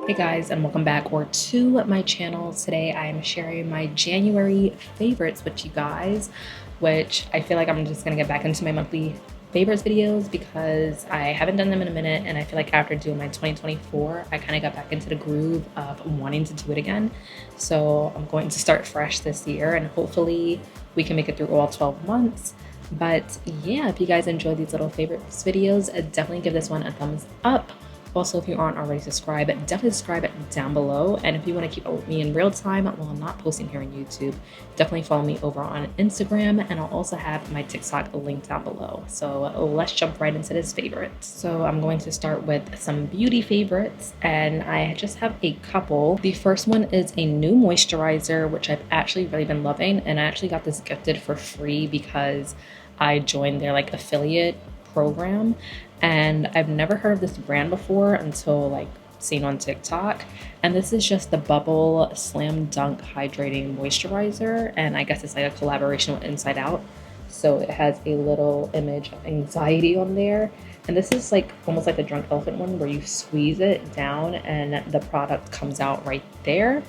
Hey guys, and welcome back to my channel. Today I am sharing my January favorites with you guys, which I feel like I'm just gonna get back into my monthly favorites videos because I haven't done them in a minute, and I feel like after doing my 2024 I kind of got back into the groove of wanting to do it again. So I'm going to start fresh this year, and hopefully we can make it through all 12 months. But yeah, if you guys enjoy these little favorites videos, definitely give this one a thumbs up. Also, if you aren't already subscribed, definitely subscribe down below. And if you want to keep up with me in real time while I'm not posting here on YouTube, definitely follow me over on Instagram. And I'll also have my TikTok linked down below. So let's jump right into this favorite. So I'm going to start with some beauty favorites, and I just have a couple. The first one is a new moisturizer, which I've actually really been loving. And I actually got this gifted for free because I joined their affiliate program, and I've never heard of this brand before until seen on TikTok. And this is just the Bubble Slam Dunk Hydrating Moisturizer, and I guess it's like a collaboration with Inside Out. So it has a little image of anxiety on there, and this is almost like the Drunk Elephant one where you squeeze it down and the product comes out right there.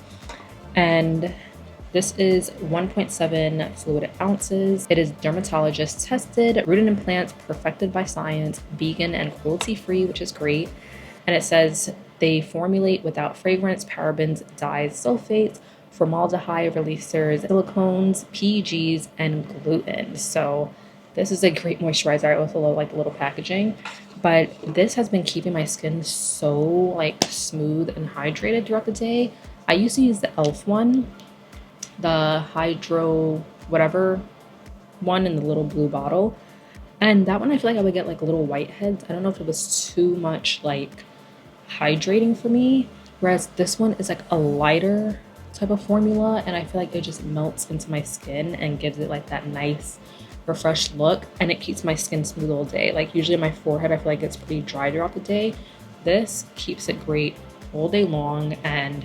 And this is 1.7 fluid ounces. It is dermatologist tested, rooted in plants, perfected by science, vegan and cruelty free, which is great. And it says they formulate without fragrance, parabens, dyes, sulfates, formaldehyde releasers, silicones, PEGs, and gluten. So this is a great moisturizer. I also love the little packaging, but this has been keeping my skin so smooth and hydrated throughout the day. I used to use the e.l.f. one, the hydro whatever one in the little blue bottle, and that one I feel like I would get little whiteheads. I don't know if it was too much hydrating for me, whereas this one is a lighter type of formula, and I feel like it just melts into my skin and gives it that nice refreshed look, and it keeps my skin smooth all day. Usually my forehead I feel like it's pretty dry throughout the day. This keeps it great all day long, and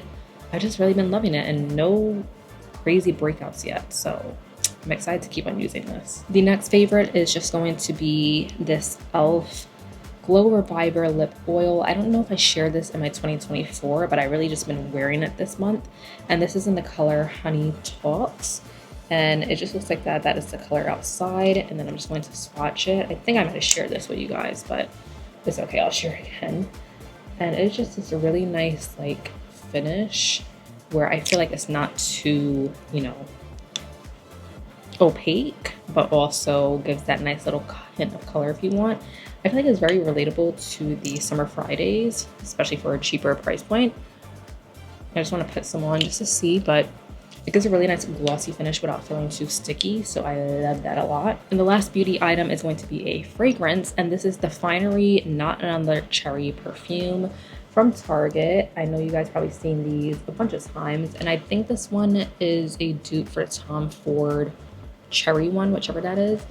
I've just really been loving it, and no crazy breakouts yet, so I'm excited to keep on using this. The next favorite is just going to be this e.l.f. Glow Reviver Lip Oil. I don't know if I shared this in my 2024, but I really just been wearing it this month, and this is in the color Honey Talks, and it just looks like that. That is the color outside, and then I'm just going to swatch it. I think I might have shared this with you guys, but it's okay, I'll share it again. And it's just this really nice finish where I feel like it's not too, opaque, but also gives that nice little hint of color if you want. I feel like it's very relatable to the Summer Fridays, especially for a cheaper price point. I just want to put some on just to see, but it gives a really nice glossy finish without feeling too sticky, so I love that a lot. And the last beauty item is going to be a fragrance, and this is the Finery Not Another Cherry perfume from Target. I know you guys probably seen these a bunch of times, and I think this one is a dupe for Tom Ford cherry one, whichever that is.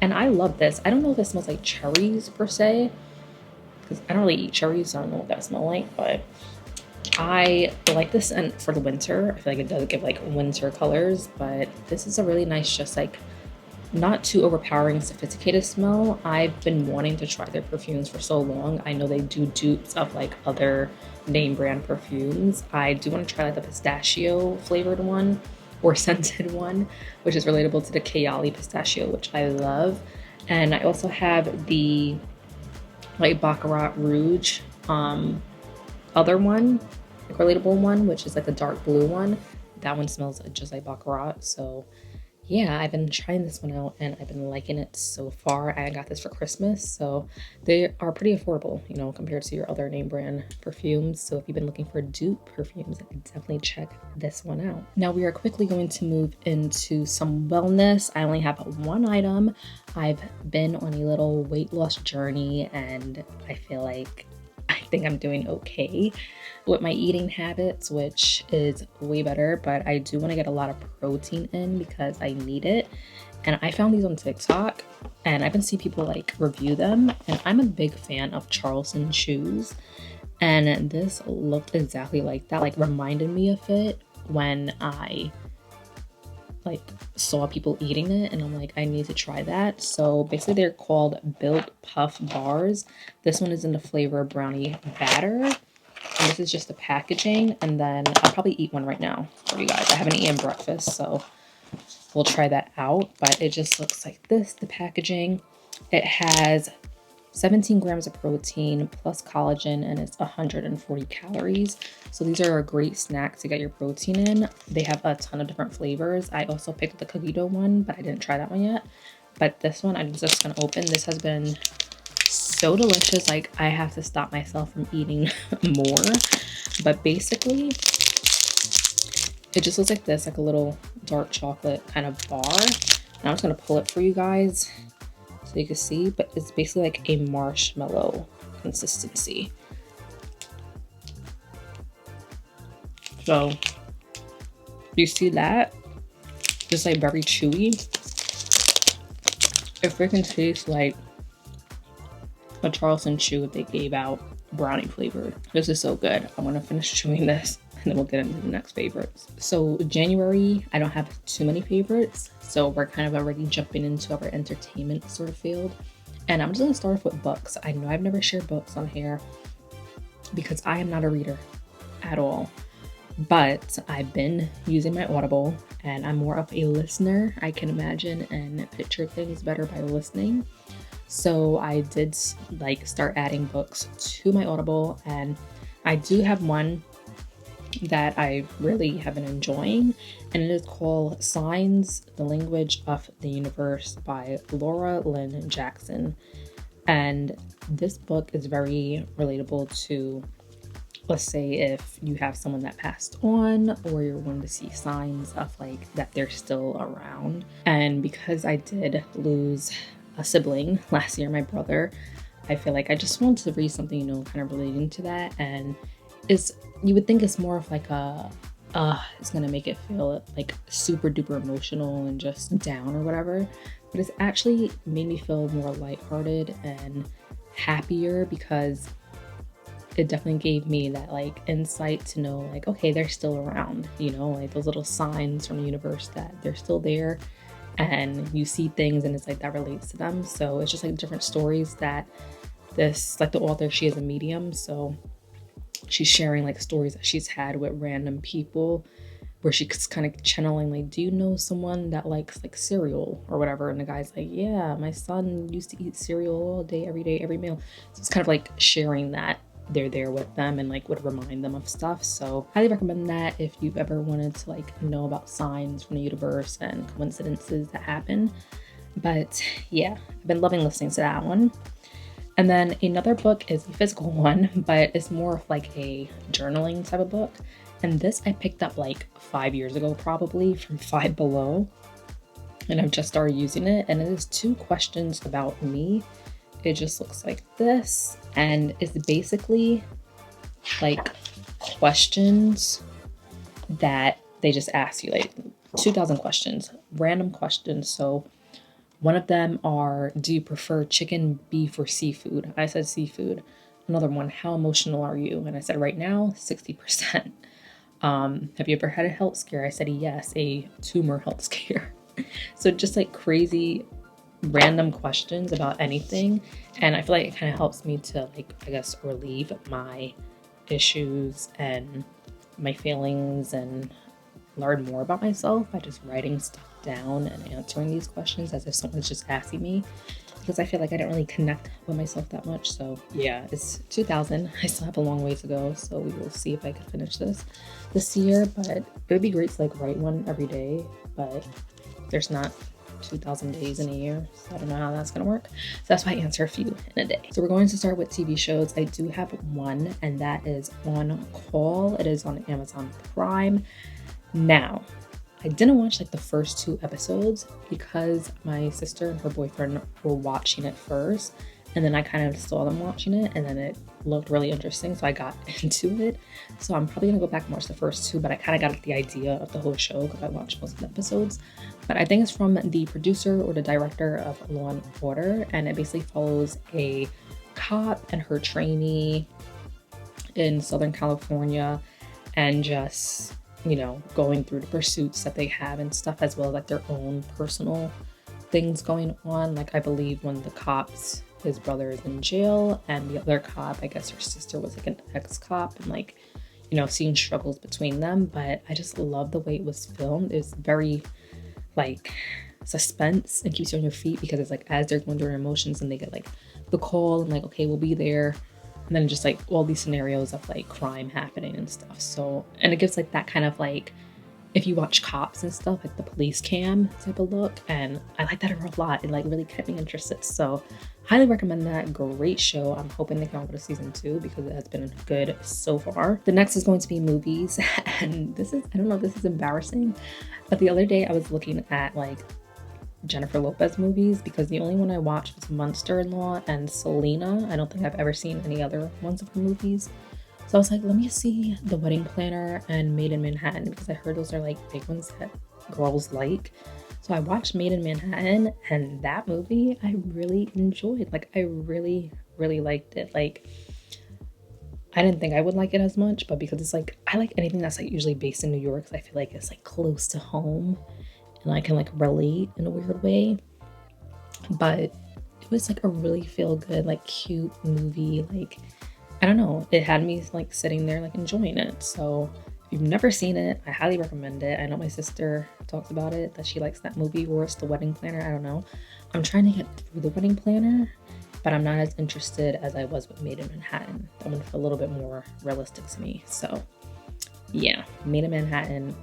And I love this. I don't know if it smells like cherries per se, because I don't really eat cherries, so I don't know what that smells like, but I like this. And for the winter, I feel like it does give winter colors, but this is a really nice, just not too overpowering, sophisticated smell. I've been wanting to try their perfumes for so long. I know they do dupes of other name brand perfumes. I do want to try the pistachio flavored one or scented one, which is relatable to the Kayali pistachio, which I love. And I also have the Baccarat Rouge other one, relatable one, which is the dark blue one. That one smells just like Baccarat. So yeah, I've been trying this one out and I've been liking it so far. I got this for Christmas, so they are pretty affordable, compared to your other name brand perfumes. So if you've been looking for dupe perfumes, definitely check this one out. Now we are quickly going to move into some wellness. I only have one item. I've been on a little weight loss journey, and I feel like I think I'm doing okay with my eating habits, which is way better, but I do want to get a lot of protein in because I need it. And I found these on TikTok, and I've been seeing people review them, and I'm a big fan of Charleston Chews, and this looked exactly like that, reminded me of it when I saw people eating it, and I'm like, I need to try that. So basically they're called Built Puff Bars. This one is in the flavor brownie batter, this is just the packaging, and then I'll probably eat one right now for you guys. I haven't eaten breakfast, so we'll try that out. But it just looks like this, the packaging. It has 17 grams of protein plus collagen, and it's 140 calories. So these are a great snack to get your protein in. They have a ton of different flavors. I also picked the cookie dough one, but I didn't try that one yet. But this one I'm just gonna open. This has been so delicious. Like, I have to stop myself from eating more. But basically, it just looks like this, like a little dark chocolate kind of bar. And I'm just gonna pull it for you guys so you can see, but it's basically like a marshmallow consistency. So you see that? Just like very chewy. It freaking tastes like a Charleston chew if they gave out brownie flavored. This is so good. I'm gonna finish chewing this and then we'll get into the next favorites. So January, I don't have too many favorites. So we're kind of already jumping into our entertainment sort of field. And I'm just gonna start off with books. I know I've never shared books on here because I am not a reader at all. But I've been using my Audible, and I'm more of a listener. I can imagine and picture things better by listening. So I did like start adding books to my Audible, and I do have one that I really have been enjoying, and it is called Signs, the Language of the Universe by Laura Lynn Jackson. And this book is very relatable to, let's say, if you have someone that passed on, or you're wanting to see signs of like that they're still around. And because I did lose a sibling last year, my brother, I feel like I just wanted to read something, you know, kind of relating to that. And you would think it's more of like it's gonna make it feel like super duper emotional and just down or whatever, but it's actually made me feel more lighthearted and happier, because it definitely gave me that like insight to know like, okay, they're still around, you know, like those little signs from the universe that they're still there, and you see things and it's like that relates to them. So it's just like different stories that this, like the author, she is a medium, so she's sharing like stories that she's had with random people where she's kind of channeling like, do you know someone that likes like cereal or whatever? And the guy's like, yeah, my son used to eat cereal all day, every meal. So it's kind of like sharing that they're there with them and like would remind them of stuff. So highly recommend that if you've ever wanted to like know about signs from the universe and coincidences that happen. But yeah, I've been loving listening to that one. And then another book is a physical one, but it's more of like a journaling type of book. And this I picked up like 5 years ago, probably, from Five Below. And I've just started using it. And it is 2 questions about me. It just looks like this. And it's basically like questions that they just ask you, like 2,000 questions, random questions. So one of them are, do you prefer chicken, beef, or seafood? I said seafood. Another one, how emotional are you? And I said right now, 60%. Have you ever had a health scare? I said yes, a tumor health scare. So just like crazy random questions about anything. And I feel like it kind of helps me to like, I guess, relieve my issues and my feelings and learn more about myself by just writing stuff down and answering these questions as if someone's just asking me, because I feel like I didn't really connect with myself that much. So yeah, it's 2000. I still have a long way to go, so we will see if I can finish this year. But it would be great to like write one every day, but there's not 2,000 days in a year, so I don't know how that's gonna work. So that's why I answer a few in a day. So we're going to start with TV shows. I do have one, and that is On Call. It is on Amazon Prime. Now, I didn't watch like the first 2 episodes because my sister and her boyfriend were watching it first, and then I kind of saw them watching it, and then it looked really interesting, so I got into it. So I'm probably gonna go back and watch the first 2, but I kind of got the idea of the whole show because I watched most of the episodes. But I think it's from the producer or the director of Law and Order, and it basically follows a cop and her trainee in Southern California, and just, you know, going through the pursuits that they have and stuff, as well as like their own personal things going on. Like I believe one of the cops his brother is in jail, and the other cop, I guess her sister was like an ex-cop, and like, you know, seeing struggles between them. But I just love the way it was filmed. It's very like suspense and keeps you on your feet, because it's like as they're going through their emotions and they get like the call and like, okay, we'll be there, and then just like all these scenarios of like crime happening and stuff. So, and it gives like that kind of like, if you watch Cops and stuff, like the police cam type of look, and I like that a lot. It like really kept me interested. So highly recommend that. Great show. I'm hoping they come out with a season 2 because it has been good so far. The next is going to be movies, and this is, I don't know if this is embarrassing, but the other day I was looking at like Jennifer Lopez movies, because the only one I watched was Monster-in-Law and Selena. I don't think I've ever seen any other ones of her movies. So I was like, let me see The Wedding Planner and Made in Manhattan, because I heard those are like big ones that girls like. So I watched Made in Manhattan, and that movie I really enjoyed. Like I really, really liked it. Like I didn't think I would like it as much, but because it's like, I like anything that's like usually based in New York, I feel like it's like close to home and I can like relate in a weird way. But it was like a really feel good, like cute movie. Like, I don't know, it had me like sitting there like enjoying it. So if you've never seen it, I highly recommend it. I know my sister talks about it, that she likes that movie, or it's The Wedding Planner. I don't know. I'm trying to get through The Wedding Planner, but I'm not as interested as I was with Made in Manhattan. That one felt a little bit more realistic to me. So yeah, Made in Manhattan,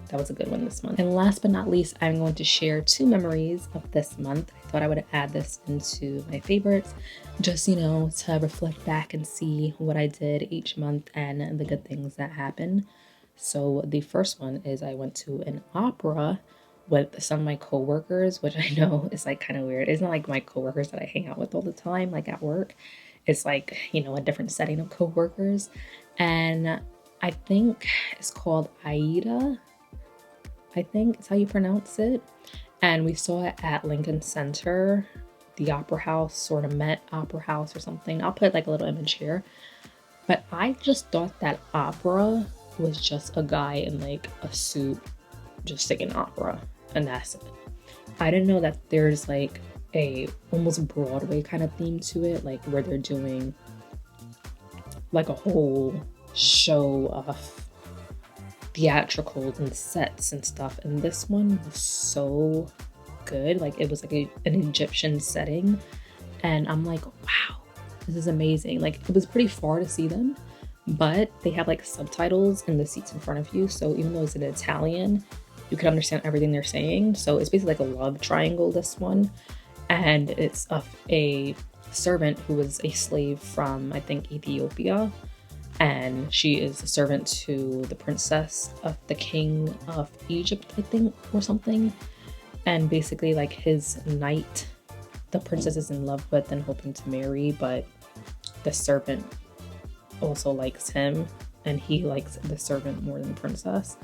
that was a good one this month. And last but not least, I'm going to share 2 memories of this month. I thought I would add this into my favorites, just, you know, to reflect back and see what I did each month and the good things that happened. So the first one is I went to an opera with some of my coworkers, which I know is like kind of weird. It's not like my coworkers that I hang out with all the time, like at work. It's like, you know, a different setting of coworkers. And I think it's called Aida. I think it's how you pronounce it. And we saw it at Lincoln Center, the Opera House, sort of Met Opera House or something. I'll put like a little image here. But I just thought that opera was just a guy in like a suit just singing opera, and that's it. I didn't know that there's like a almost Broadway kind of theme to it, like where they're doing like a whole show of theatricals and sets and stuff, and this one was so good. Like it was like an Egyptian setting, and I'm like, wow, this is amazing. Like it was pretty far to see them, but they have like subtitles in the seats in front of you, so even though it's in Italian, you can understand everything they're saying. So it's basically like a love triangle, this one, and it's of a servant who was a slave from, I think, Ethiopia, and she is a servant to the princess of the king of Egypt, I think, or something. And basically like his knight, the princess is in love with and hoping to marry, but the servant also likes him, and he likes the servant more than the princess.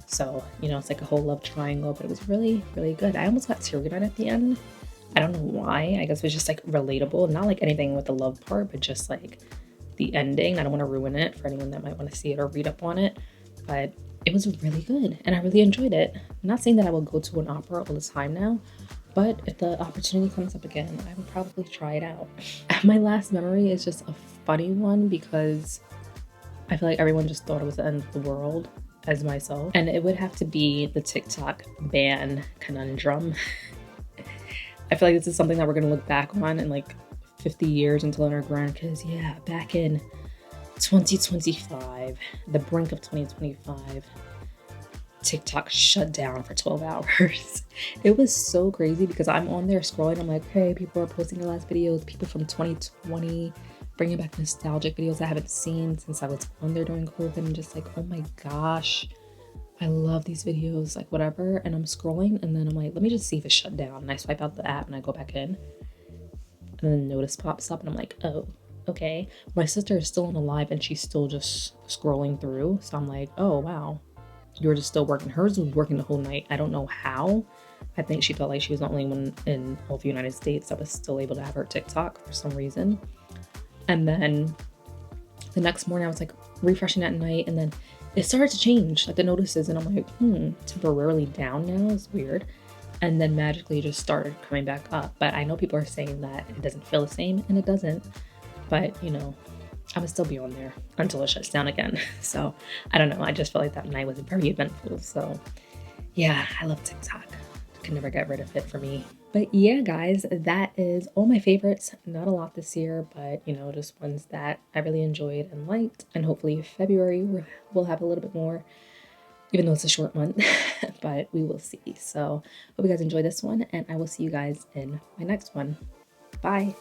So, you know, it's like a whole love triangle, but it was really, really good. I almost got teary-eyed at the end. I don't know why. I guess it was just like relatable. Not like anything with the love part, but just like the ending. I don't want to ruin it for anyone that might want to see it or read up on it, but it was really good and I really enjoyed it. I'm not saying that I will go to an opera all the time now, but if the opportunity comes up again, I would probably try it out. My last memory is just a funny one, because I feel like everyone just thought it was the end of the world, as myself, and it would have to be the TikTok ban conundrum. I feel like this is something that we're gonna look back on in like 50 years and tell our grandkids, yeah, back in 2025, the brink of 2025, TikTok shut down for 12 hours. It was so crazy because I'm on there scrolling. I'm like, hey, people are posting their last videos, people from 2020, bringing back nostalgic videos I haven't seen since I was on there during COVID. And just like, oh my gosh, I love these videos, like whatever. And I'm scrolling and then I'm like, let me just see if it's shut down. And I swipe out the app and I go back in. And then notice pops up and I'm like, oh, okay. My sister is still on the live and she's still just scrolling through. So I'm like, oh, wow. You were just still working. Hers was working the whole night. I don't know how. I think she felt like she was the only one in all the United States that was still able to have her TikTok for some reason. And then the next morning I was like refreshing at night and then it started to change, like the notices, and I'm like, temporarily down now is weird. and then magically just started coming back up. But I know people are saying that it doesn't feel the same, and it doesn't. But you know, I would still be on there until it shuts down again. So I don't know. I just felt like that night was very eventful. So yeah, I love TikTok. Can never get rid of it for me. But yeah, guys, that is all my favorites. Not a lot this year, but you know, just ones that I really enjoyed and liked. And hopefully February we'll have a little bit more, even though it's a short month, but we will see. So hope you guys enjoy this one, and I will see you guys in my next one. Bye.